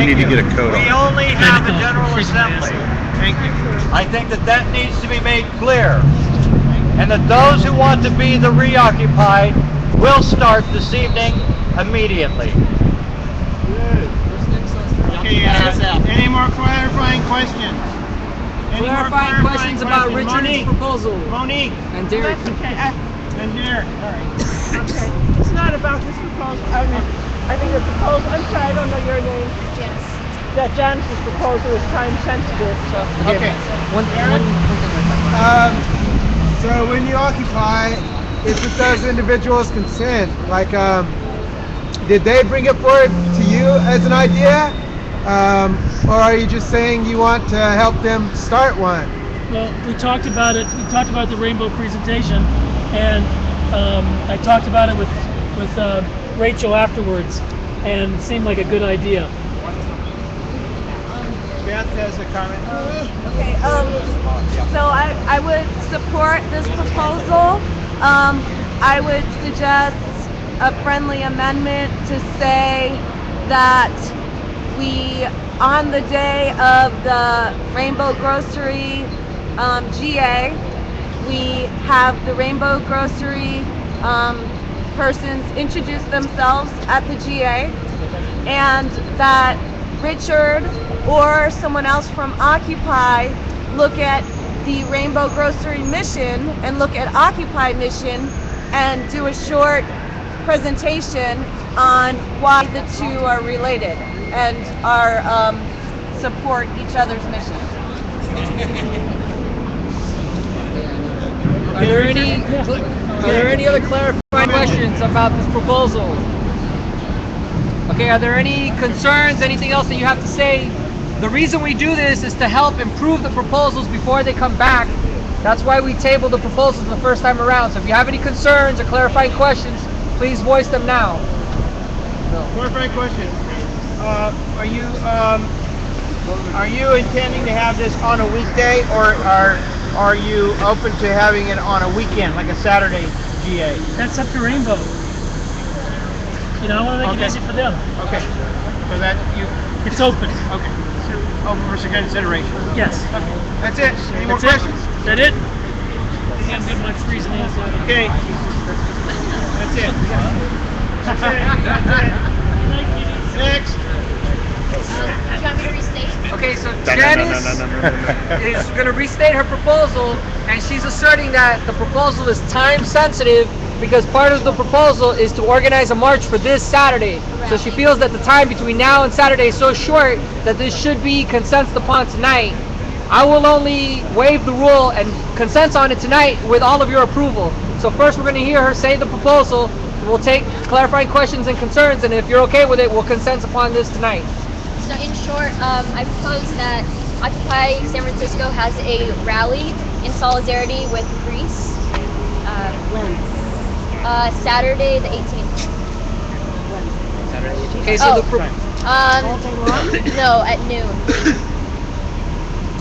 We need to get a code We on only have a General Assembly. Thank you. I think that needs to be made clear. And that those who want to be the reoccupied will start this evening immediately. Okay, any more clarifying questions? Any more Clarifying questions about Richard's Monique? proposal. Monique And Derek. Okay, and Derek. All right. okay. It's not about this proposal. I think the proposal, I'm sorry, I don't know your name. Janice. That Janice's proposal is time sensitive, so. Okay. One thing. So when you occupy, it's with those individuals' consent. Like, did they bring it forward to you as an idea? Or are you just saying you want to help them start one? Well, we talked about it. We talked about the rainbow presentation, and I talked about it with Rachel afterwards, and it seemed like a good idea. Beth has a comment. Okay, so I would support this proposal. I would suggest a friendly amendment to say that we, on the day of the Rainbow Grocery GA, we have the Rainbow Grocery persons introduce themselves at the GA, and that Richard or someone else from Occupy look at the Rainbow Grocery mission and look at Occupy mission and do a short presentation on why the two are related and are support each other's mission. Are there any other clarifying questions about this proposal? Okay, are there any concerns, anything else that you have to say? The reason we do this is to help improve the proposals before they come back. That's why we tabled the proposals the first time around. So if you have any concerns or clarifying questions, please voice them now. Clarifying question. Are you intending to have this on a weekday, or are you open to having it on a weekend, like a Saturday GA? That's up to Rainbow. You know, I want to make it easy for them. Okay. So that you. It's open. Okay. So open for some consideration. Yes. Okay. That's it. Any more That's it. questions? Is that it? You haven't given much reasoning. Okay. That's it. That's it. Next. Do you want me to restate? Okay, so Janice is going to restate her proposal, and she's asserting that the proposal is time sensitive because part of the proposal is to organize a march for this Saturday. So she feels that the time between now and Saturday is so short that this should be consented upon tonight. I will only waive the rule and consent on it tonight with all of your approval. So first we're going to hear her say the proposal. We'll take clarifying questions and concerns, and if you're okay with it, we'll consent upon this tonight. So in short, I propose that Occupy San Francisco has a rally in solidarity with Greece. Saturday the 18th. Okay, so no, at noon.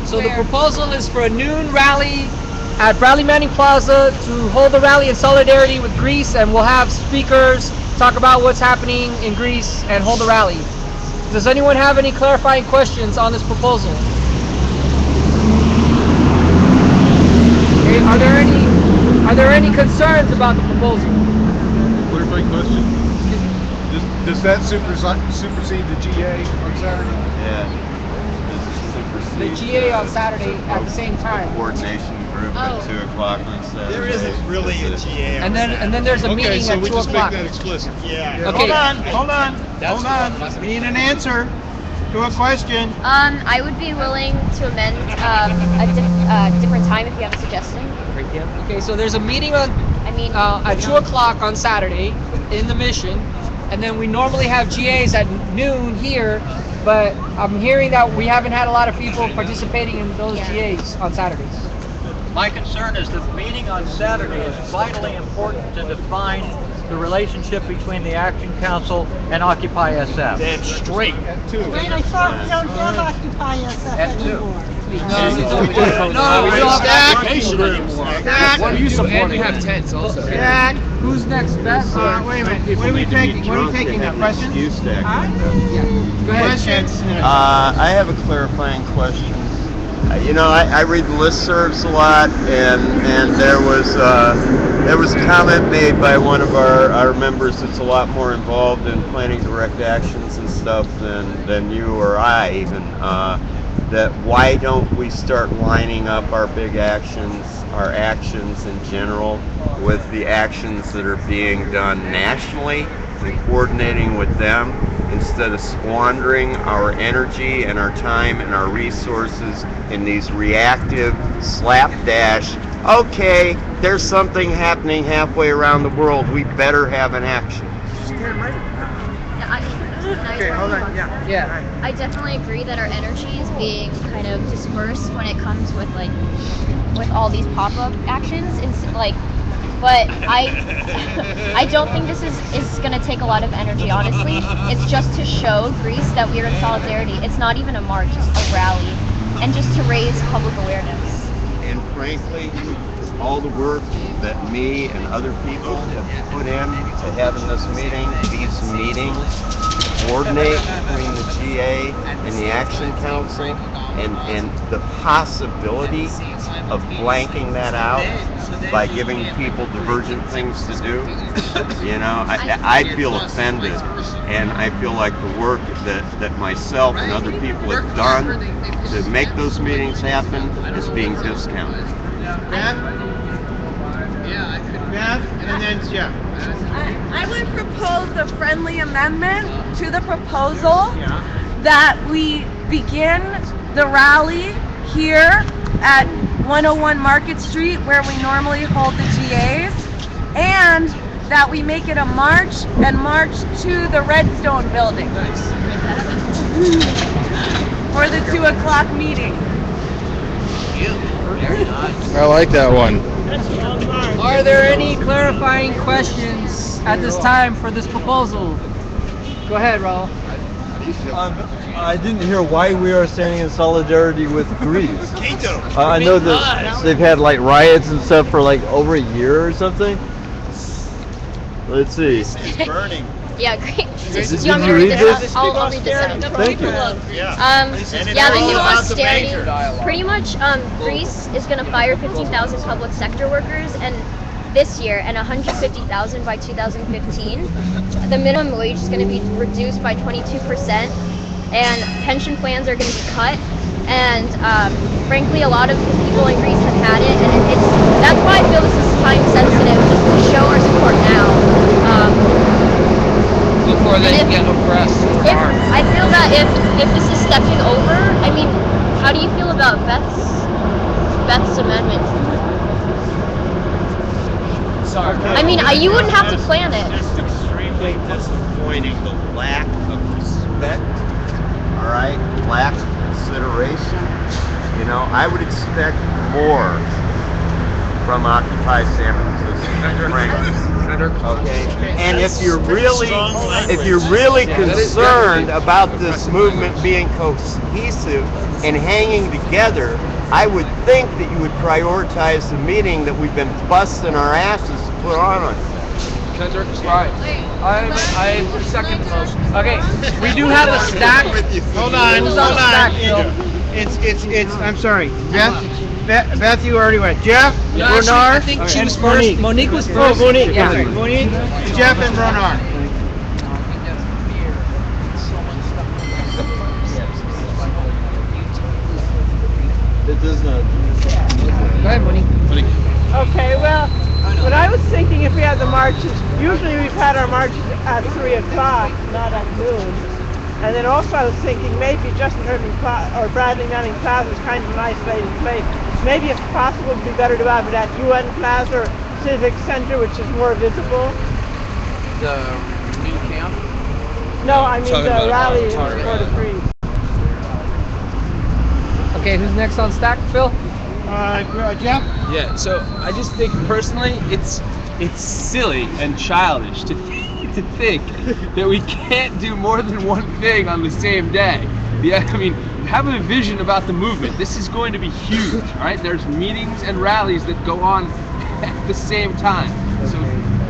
So the proposal is for a noon rally at Bradley Manning Plaza to hold a rally in solidarity with Greece, and we'll have speakers talk about what's happening in Greece and hold a rally. Does anyone have any clarifying questions on this proposal? Okay, are there any concerns about the proposal? Clarifying question. Does that supersede the GA on Saturday? Yeah. The GA on Saturday at the same time. Coordination group at 2 o'clock on Saturday. There isn't really a GA. And then there's a Okay, meeting so at we 2 just make o'clock. that explicit. Yeah. Okay. Hold on. We need an answer to a question. I would be willing to amend a different time if you have a suggestion. Okay, so there's a meeting on at 2 o'clock on Saturday in the Mission, and then we normally have GAs at noon here, but I'm hearing that we haven't had a lot of people participating in those GAs on Saturdays. My concern is that the meeting on Saturday is vitally important to define the relationship between the Action Council and Occupy SF. That's straight. At 2. Wait, I thought we don't have Occupy SF At 2. anymore. No, we don't have Stack. What are you supporting? have tents also. Stack. Who's next, Beth? Wait a minute. What are we taking? What are we taking now? Questions? Excuse to act like that. Go ahead, Chen. I have a clarifying question. You know, I read the listservs a lot, and there was a comment made by one of our members that's a lot more involved in planning direct actions and stuff than you or I even. That why don't we start lining up our big actions, our actions in general, with the actions that are being done nationally and coordinating with them, instead of squandering our energy and our time and our resources in these reactive slapdash, okay, there's something happening halfway around the world, we better have an action. Okay, hold on. Yeah. I definitely agree that our energy is being kind of dispersed when it comes with with all these pop-up actions. But I don't think this is going to take a lot of energy, honestly. It's just to show Greece that we are in solidarity. It's not even a march, it's a rally, and just to raise public awareness. And frankly, all the work that me and other people have put in to having this meeting, these meetings, coordinate between the GA and the Action Council, and the possibility of blanking that out by giving people divergent things to do, you know, I feel offended, and I feel like the work that myself and other people have done to make those meetings happen is being discounted. Beth, and then Jeff. I would propose a friendly amendment to the proposal that we begin the rally here at 101 Market Street, where we normally hold the GAs, and that we make it a march and march to the Redstone building for the 2 o'clock meeting. I like that one. Are there any clarifying questions at this time for this proposal? Go ahead, Raul. I didn't hear why we are standing in solidarity with Greece. I know that they've had like riots and stuff for like over a year or something. Let's see. It's burning. Yeah, great. Did Do you want me you to read read this? this? I'll read this out. Thank you. Yeah, the new austerity. Pretty much, Greece is going to fire 15,000 public sector workers, and this year, and 150,000 by 2015. The minimum wage is going to be reduced by 22%, and pension plans are going to be cut. And frankly, a lot of people in Greece have had it, and that's why I feel this is time sensitive, just to show our support now. Before they get oppressed. I feel that if this is stepping over, I mean, how do you feel about Beth's amendment? Sorry. I mean, you wouldn't have to plan it. Just extremely disappointing, the lack of respect, all right, lack of consideration. You know, I would expect more from Occupy San Francisco, frankly. Okay, and if you're really concerned about this movement being cohesive and hanging together, I would think that you would prioritize the meeting that we've been busting our asses to put on. Right. I second the motion. Okay, we do have a stack. Hold on. Who's on stack, Phil? It's. I'm sorry, Jeff. Beth, you already went. Jeff, No, actually, I Ronar, think she and was first. Monique was first. Oh, Monique. Yeah. Okay. Monique, Jeff, and Ronar. It does not. Go ahead, Monique. Okay, well, what I was thinking, if we had the marches, usually we've had our marches at 3 o'clock, not at noon. And then also I was thinking maybe Justin Irving or Bradley Manning Plaza is kind of an isolated place. Maybe if possible it would be better to have it at UN Plaza or Civic Center, which is more visible. The new camp? No, I mean the rally in Port of Greece. Okay, who's next on stack, Phil? Jeff? Yeah, so I just think personally it's silly and childish to think that we can't do more than one thing on the same day. Yeah, I mean, have a vision about the movement. This is going to be huge, all right? There's meetings and rallies that go on at the same time. So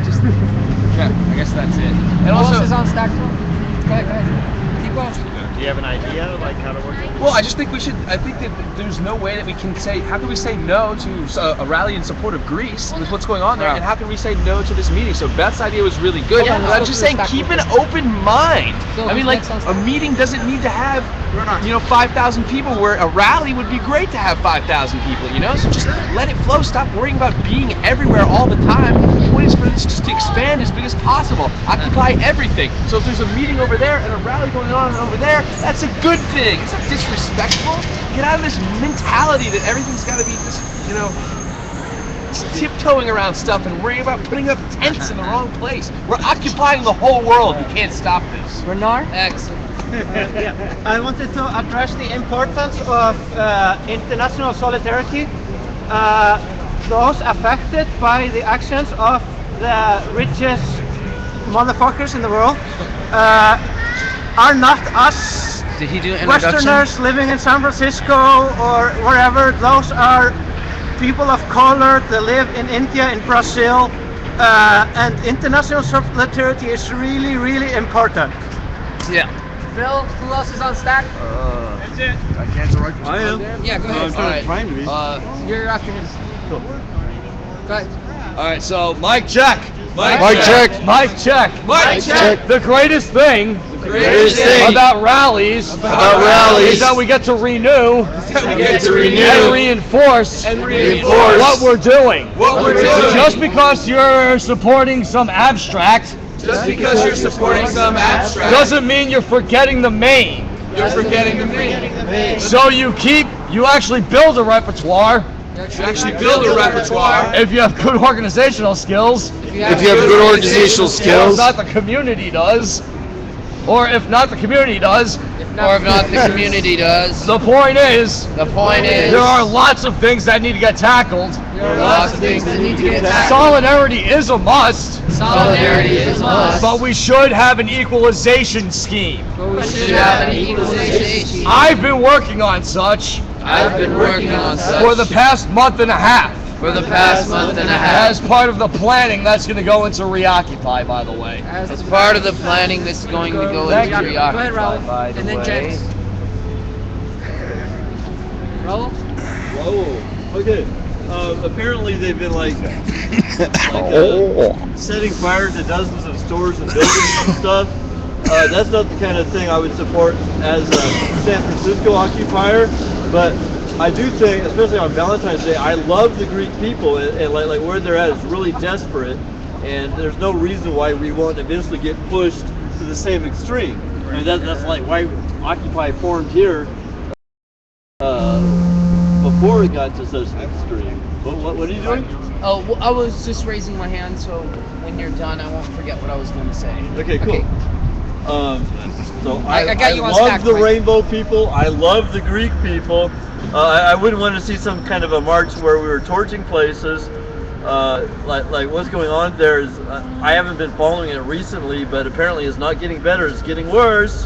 just Yeah, I guess that's it. And Who also, else is on stack? Go ahead. Keep going. Do you have an idea like how to work it? well, I just think we should. I think that there's no way that we can say. How can we say no to a rally in support of Greece with what's going on there? Yeah. And how can we say no to this meeting? So Beth's idea was really good. Yeah, but let's I'm go just through saying, the stack keep real an quick. open mind. So I mean, who's like next on a stack? meeting doesn't need to have 5,000 people. Where a rally would be great to have 5,000 people. So just let it flow. Stop worrying about being everywhere all the time. The point is for this just to expand as big as possible. Occupy everything. So if there's a meeting over there and a rally going on over there, that's a good thing. It's not disrespectful. Get out of this mentality that everything's got to be just, tiptoeing around stuff and worrying about putting up tents in the wrong place. We're occupying the whole world. You can't stop this. Bernard? Excellent. I wanted to address the importance of international solidarity. Those affected by the actions of the richest motherfuckers in the world are not us Did he do an introduction? Westerners living in San Francisco or wherever. Those are people of color that live in India, in Brazil, and international solidarity is really, really important. Yeah. Phil, who else is on stack? That's it. I cancel right. I am. Yeah, go ahead. Trying to be. You're after him. Cool. Go ahead. All right, so mic check. Mic check. Mic check. Mic check. The greatest thing Greatest thing about rallies is that we get to renew and reinforce what we're doing. Just because you're supporting some abstract Just because you're supporting some abstract doesn't mean you're forgetting the main. you're forgetting the main. So you actually build a repertoire You actually build a repertoire. if you have good organizational skills. If you have good organizational If skills, not, the community does. Or if not, the community does. or if not, the community does. The point is, There there are lots of things that need to get tackled. are lots of things that need to get tackled. Solidarity is a must, Solidarity is a must. but we should have an equalization scheme. We should have an equalization. I've been working on such I've been working on such for the past month and a half for the past month and a half. as part of the planning that's going to go into Reoccupy, by the way. As part of the planning that's going to go Thank into you. Go ahead, Reoccupy, Raul. by the And then way. James. Raul? Whoa. Okay. Apparently they've been setting fire to dozens of stores and buildings and stuff. That's not the kind of thing I would support as a San Francisco occupier, but I do think, especially on Valentine's Day, I love the Greek people, and like where they're at is really desperate, and there's no reason why we won't eventually get pushed to the same extreme. I mean, that's like why Occupy formed here before it got to such an extreme. What are you doing? Oh, well, I was just raising my hand, so when you're done, I won't forget what I was going to say. Okay, cool. So I got you on love stack, the Mike. rainbow people. I love the Greek people. I wouldn't want to see some kind of a march where we were torching places. Like what's going on there is I haven't been following it recently, but apparently it's not getting better. It's getting worse.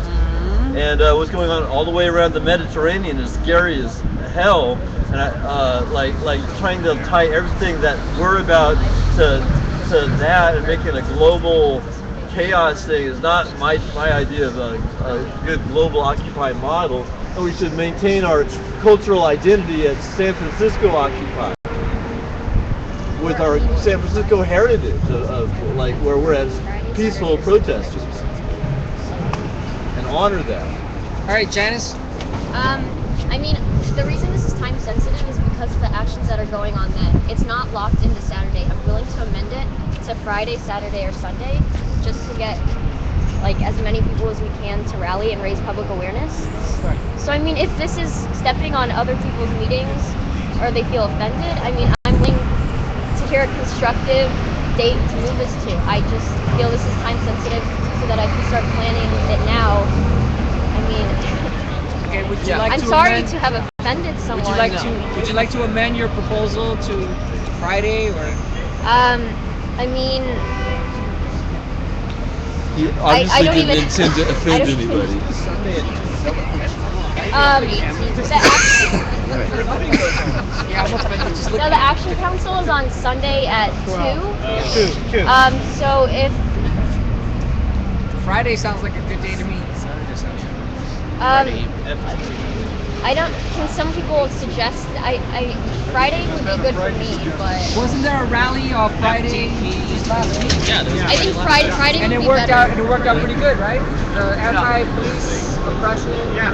And what's going on all the way around the Mediterranean is scary as hell. And I like trying to tie everything that we're about to that and making a global chaos thing is not my idea of a good global Occupy model. And we should maintain our cultural identity as San Francisco Occupy with our San Francisco heritage of like where we're as peaceful protesters and honor that. All right, Janice. I mean, the reason this is time sensitive is because of the actions that are going on then. It's not locked into Saturday. I'm willing to amend it to Friday, Saturday, or Sunday, just to get like as many people as we can to rally and raise public awareness. So I mean, if this is stepping on other people's meetings or they feel offended, I mean, I'm willing to hear a constructive date to move this to. I just feel this is time sensitive so that I can start planning it now. I mean, Okay, would you like I'm to sorry amend, to have offended someone. Would you like to amend your proposal to Friday or? I mean, He I obviously don't didn't even- intend to I offend don't- anybody. No, the Action Council is on Sunday at 2. Two. So if Friday sounds like a good day to me. I don't. Can some people suggest? Friday would be good for me, but Wasn't there a rally on Friday just last week? I think Friday And would it be worked better. out. And it worked out pretty good, right? The anti-police oppression. Yeah,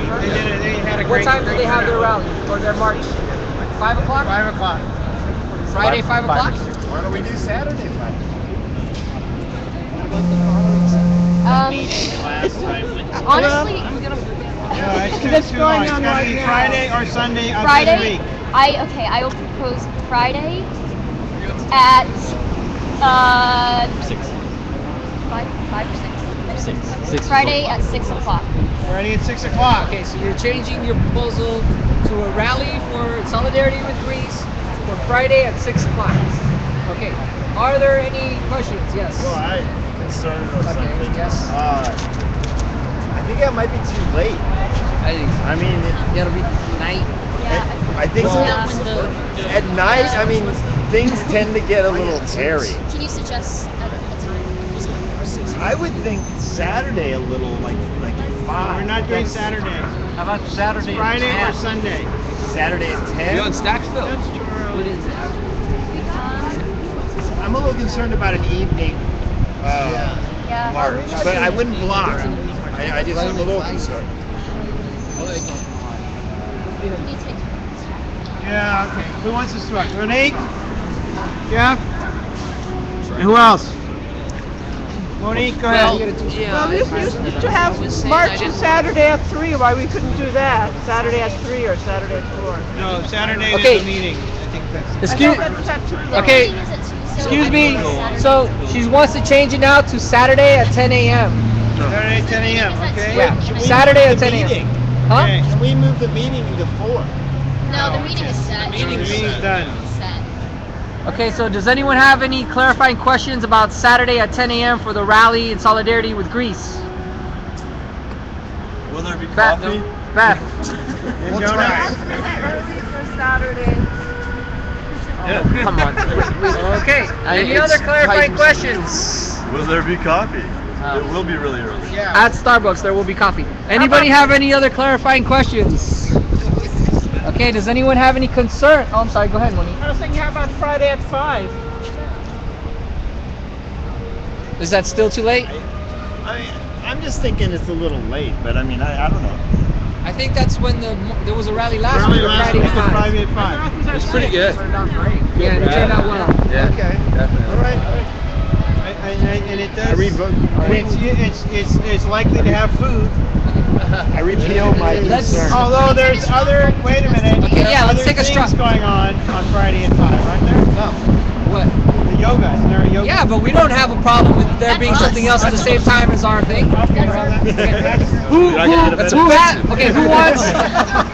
they had a What great. time did they have their rally or their march? 5 o'clock. 5 o'clock. Friday, 5 o'clock. Why don't we do Saturday 5? Honestly, It's going on right now. Friday or Sunday of this Friday. week. I will propose Friday at 5 or 6. Friday at 6 o'clock. Friday at 6 o'clock. Okay, so you're changing your proposal to a rally for solidarity with Greece for Friday at 6 o'clock. Okay. Are there any questions? Yes. Well, I'm concerned or Okay, something. yes. I think that might be too late. I mean, It'll be night. I think at night, I mean, things tend to get a little hairy. Can you suggest a time? I would think Saturday a little, like 5. We're not doing Saturday. How about Saturday? Friday at or 10? Sunday. Saturday at 10. You on Stacksville? That's too early. I'm a little concerned about an evening march, but I wouldn't block. I just am a little concerned. Yeah, okay. Who wants to start? Monique? Yeah? Who else? Monique, go ahead. Well, we used to have marches Saturday at 3. Why we couldn't do that? Saturday at 3 or Saturday at 4? No, Saturday Okay. is a meeting. I think that's. Excuse. That's at 2. Okay. Excuse me. So she wants to change it now to Saturday at 10 a.m. Saturday at 10 a.m., okay? Yeah. Can we Saturday move at the 10 a.m. meeting? Huh? Okay. Can we move the meeting to 4? No, the meeting is set. The meeting's done. Set. Okay. So does anyone have any clarifying questions about Saturday at 10 a.m. for the rally in solidarity with Greece? Will there be Beth. coffee? Beth. And Jonas? Early for Saturday. Oh, come on. Okay. Any other clarifying questions? Will there be coffee? It will be really early. Yeah. At Starbucks, there will be coffee. Anybody have any other clarifying questions? Okay, does anyone have any concern? Oh, I'm sorry, go ahead, Monique. I was thinking, how about Friday at 5? Is that still too late? I'm just thinking it's a little late, but I mean, I don't know. I think that's when there was a rally last Early week. last week at Friday at 5. It's pretty good. Yeah, and it turned out well. Yeah, Okay. definitely. All right. And it does. It's likely to have food. I repeal my concern. Although there's other. Wait a minute. Okay, yeah, let's other take a straw. things going on Friday at 5, aren't there? No. What? The yoga. Isn't there a yoga? Yeah, but we don't have a problem with there being something else at the same time as our thing.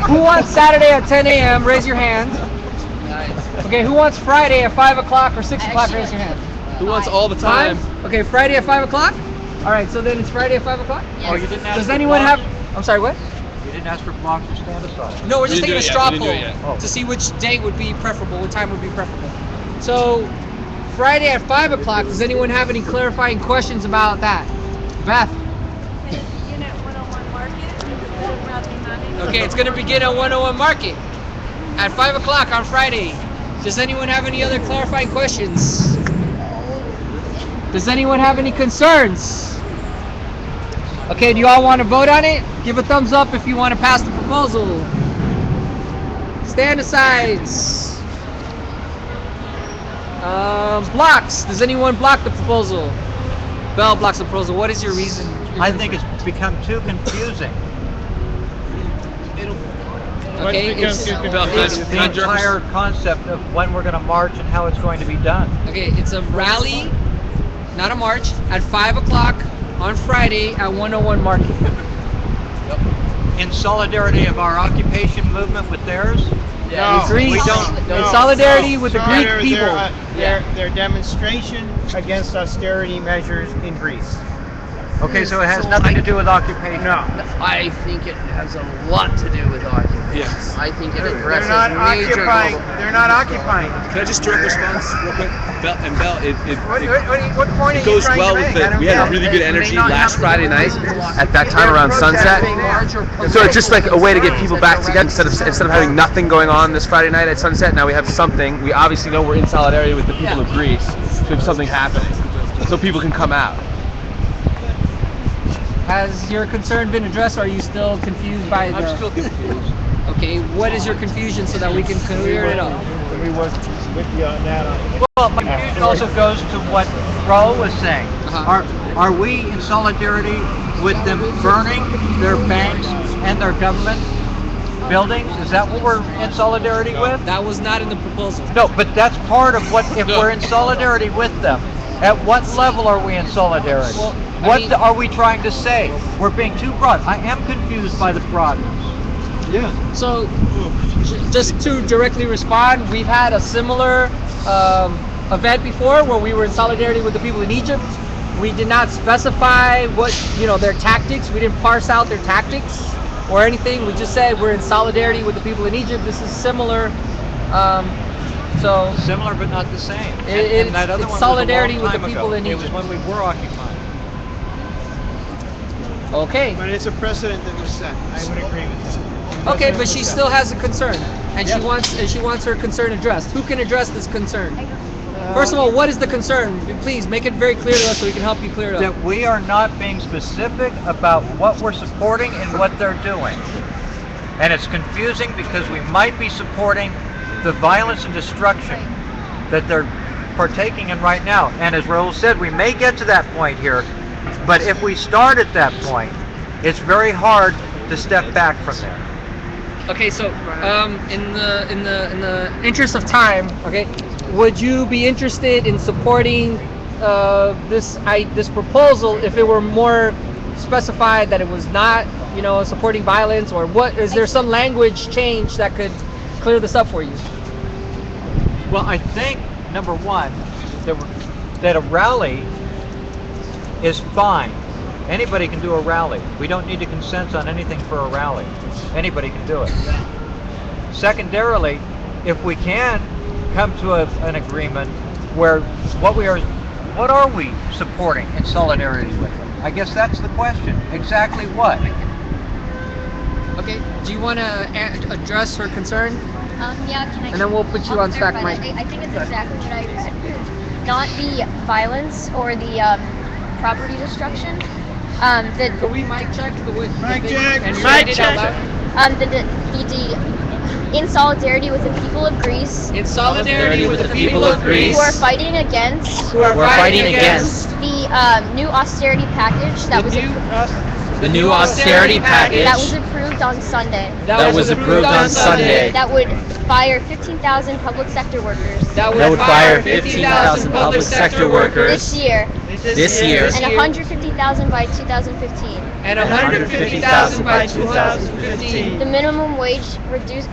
Who wants Saturday at 10 a.m.? Raise your hand. Okay, who wants Friday at 5 o'clock or 6 o'clock? Raise your hand. Who wants all the time? Okay, Friday at 5 o'clock? All right, so then it's Friday at 5 o'clock? Yes. Oh, you didn't ask Does for anyone have... blocks? I'm sorry, what? You didn't ask for blocks or stand aside. No, we're just We taking a didn't do it straw yet. We poll didn't do it yet. to see which date would be preferable, what time would be preferable. So, Friday at 5 o'clock, does anyone have any clarifying questions about that? Beth? Begin at 101 Market instead of Rodney Manning. Okay, it's going to begin at 101 Market at 5 o'clock on Friday. Does anyone have any other clarifying questions? Does anyone have any concerns? Okay, do you all want to vote on it? Give a thumbs up if you want to pass the proposal. Stand asides. Blocks. Does anyone block the proposal? Bell blocks the proposal. What is your reason? I think it's become too confusing. Okay, it's The entire concept of when we're going to march and how it's going to be done. okay. It's a rally, not a march, at 5 o'clock on Friday at 101 Market. In solidarity of our occupation movement with theirs. No, Greece. we don't. In solidarity with the Greek people. Their demonstration against austerity measures in Greece. Okay, so it has nothing to do with occupation. No. I think it has a lot to do with occupation. Yes. I think it They're addresses not major occupying. global- They're not occupying. Can I just direct response real quick? Bell, What point are it you goes trying well to with make? I the, don't we had get a it. really good energy not last have Friday to- night at that time around sunset. And so it's just like a way to get people back together instead of having nothing going on this Friday night at sunset. Now we have something. We obviously know we're in solidarity with the people of Greece. So we have something happening, so people can come out. Has your concern been addressed, or are you still confused by the... I'm still confused. Okay, what is your confusion so that we can clear it up? We work with you on that. Well, my confusion also goes to what Raul was saying. Are we in solidarity with them burning their banks and their government buildings? Is that what we're in solidarity with? That was not in the proposal. No, but that's part of what, if we're in solidarity with them, at what level are we in solidarity? Well, What are we trying to say? We're being too broad. I am confused by the broadness. Yeah. So, just to directly respond, we've had a similar event before where we were in solidarity with the people in Egypt. We did not specify what, their tactics. We didn't parse out their tactics or anything. We just said we're in solidarity with the people in Egypt. This is similar. So Similar but not the same. It's that other one was a solidarity long with the time people ago. in It was Egypt. when we were occupying. Okay. But it's a precedent that was set. I would agree with that. Okay, but she still has a concern, and she wants her concern addressed. Who can address this concern? First of all, what is the concern? Please make it very clear to us so we can help you clear it up. That we are not being specific about what we're supporting and what they're doing. And it's confusing because we might be supporting the violence and destruction that they're partaking in right now. And as Raul said, we may get to that point here, but if we start at that point, it's very hard to step back from there. Okay, so in the interest of time, okay, would you be interested in supporting this proposal if it were more specified that it was not, supporting violence, or what? Is there some language change that could clear this up for you? Well, I think, number one, that a rally is fine. Anybody can do a rally. We don't need to consent on anything for a rally. Anybody can do it. Secondarily, if we can come to an agreement where what are we supporting in solidarity with them? I guess that's the question. Exactly what? Okay, do you want to address her concern? Yeah, can I? And then we'll put you on stack clarify mic. that? I think it's exactly what I said. Not the violence or the property destruction. Can we mic check the way? Mic check. And you Mic read it out check. loud? In solidarity with the people of Greece. In solidarity with the people of Greece. Who are fighting against. Who are fighting against the new austerity package that was the new austerity package that was approved on Sunday. that was approved on Sunday. That would fire 15,000 public sector workers. That would fire 15,000 public sector workers This year. And 150,000 by 2015. and 150,000 by 2015. The minimum wage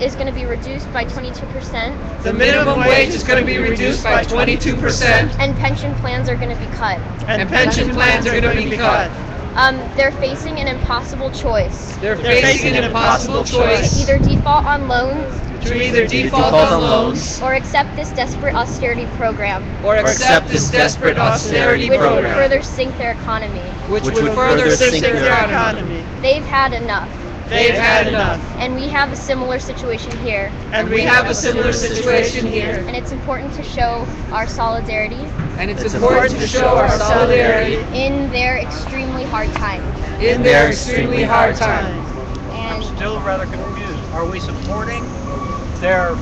is going to be reduced by 22%. The minimum wage is going to be reduced by 22%, And pension plans are going to be cut. and pension plans are going to be cut. They're facing an impossible choice. They're facing an impossible choice Either default on loans to either default on loans or accept this desperate austerity program, or accept this desperate austerity which would program, further sink their economy. which would further sink their economy. They've had enough. They've had enough. And we have a similar situation here. And we have a similar situation here. And it's important to show our solidarity And it's important to show our solidarity in their extremely hard time. in their extremely hard time. I'm And still rather confused. Are we supporting their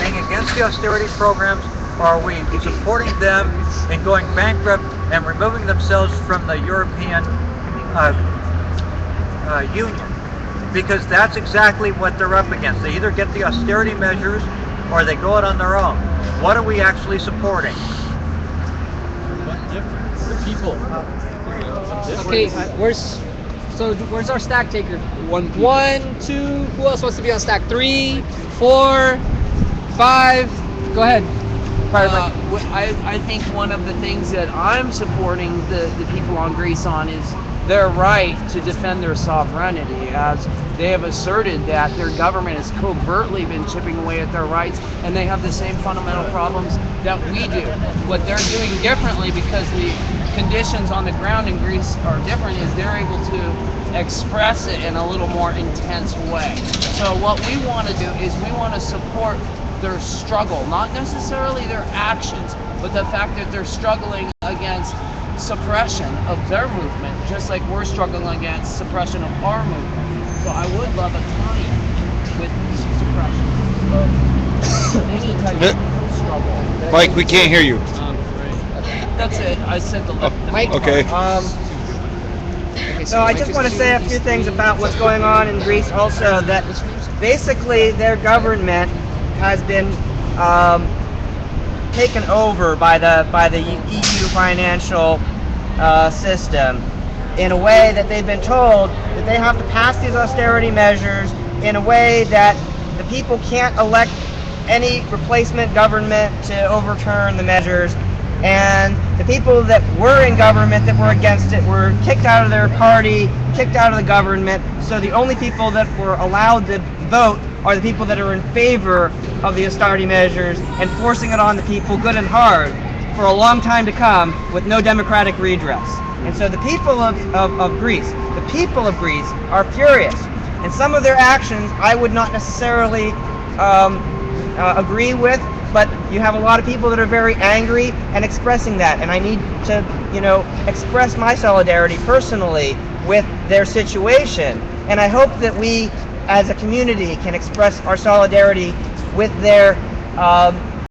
being against the austerity programs, or are we supporting them in going bankrupt and removing themselves from the European Union? Because that's exactly what they're up against. They either get the austerity measures or they go it on their own. What are we actually supporting? The people. Okay, where's our stack taker? One. 1, 2. Who else wants to be on stack? 3, 4, 5. Go ahead. part of my. I think one of the things that I'm supporting the people on Greece on is their right to defend their sovereignty, as they have asserted that their government has covertly been chipping away at their rights, and they have the same fundamental problems that we do. What they're doing differently, because the conditions on the ground in Greece are different, is they're able to express it in a little more intense way. So what we want to do is we want to support their struggle, not necessarily their actions, but the fact that they're struggling against suppression of their movement, just like we're struggling against suppression of our movement. So I would love a tie with suppression of any type of struggle. Mike, we can't hear you. That's it. I said the Mike. Okay. So I just want to say a few things about what's going on in Greece also, that basically their government has been taken over by the EU financial system in a way that they've been told that they have to pass these austerity measures in a way that the people can't elect any replacement government to overturn the measures, and the people that were in government that were against it were kicked out of their party, kicked out of the government. So the only people that were allowed to vote are the people that are in favor of the austerity measures and forcing it on the people good and hard for a long time to come with no democratic redress. And so the people of Greece are furious. And some of their actions I would not necessarily agree with, but you have a lot of people that are very angry and expressing that. And I need to, express my solidarity personally with their situation. And I hope that we, as a community, can express our solidarity with their